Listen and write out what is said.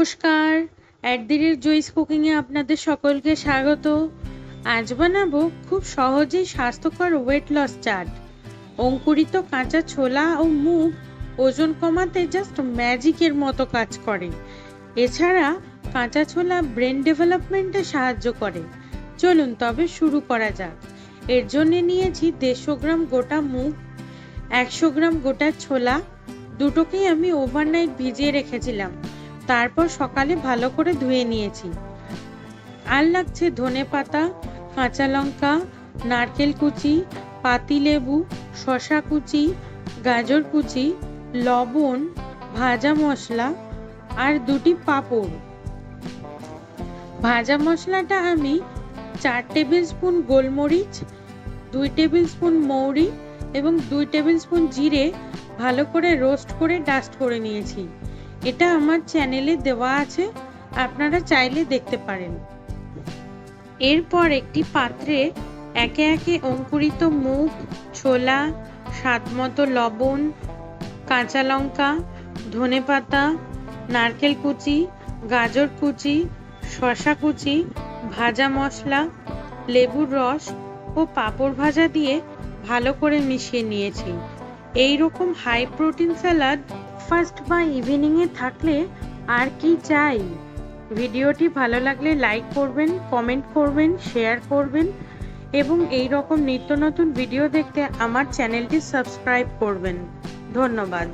নমস্কার, at joys কুকিংয়ে আপনাদের সকলকে স্বাগত। আজ বানাবো খুব সহজেই স্বাস্থ্যকর ওয়েট লস চাট। অঙ্কুরিত কাঁচা ছোলা ও মুগ ওজন কমাতে জাস্ট ম্যাজিকের মতো কাজ করে। এছাড়া কাঁচা ছোলা ব্রেন ডেভেলপমেন্টে সাহায্য করে। চলুন তবে শুরু করা যাক। এর জন্য নিয়েছি 150 গ্রাম গোটা মুগ, 100 গ্রাম গোটা ছোলা। দুটোকেই আমি ওভারনাইট ভিজিয়ে রেখেছিলাম, তারপর সকালে ভালো করে ধুয়ে নিয়েছি। আর লাগছে ধনেপাতা, কাঁচা লঙ্কা, নারকেল কুচি, পাতিলেবু, শসা কুচি, গাজর কুচি, লবণ, ভাজা মশলা আর 2টি পাঁপড়। ভাজা মশলাটা আমি 4 টেবিল স্পুন গোলমরিচ, 2 টেবিল স্পুন মৌরি এবং 2 টেবিল স্পুন জিরে ভালো করে রোস্ট করে ডাস্ট করে নিয়েছি। এটা আমার চ্যানেলে দেওয়া আছে, আপনারা চাইলে দেখতে পারেন। এরপর একটি পাত্রে একে একে অঙ্কুরিত মুগ, ছোলা, স্বাদমতো লবণ, কাঁচা লঙ্কা, ধনেপাতা, নারকেল কুচি, গাজর কুচি, শসা কুচি, ভাজা মশলা, লেবুর রস ও পাঁপড় ভাজা দিয়ে ভালো করে মিশিয়ে নিয়েছি। এই রকম হাই প্রোটিন স্যালাড ব্রেকফাস্ট বা ইভিনিংয়ে থাকলে আর কি চাই। ভিডিওটি ভালো লাগলে লাইক করবেন, কমেন্ট করবেন, শেয়ার করবেন এবং এই রকম নিত্য নতুন ভিডিও দেখতে আমার চ্যানেলটি সাবস্ক্রাইব করবেন। ধন্যবাদ।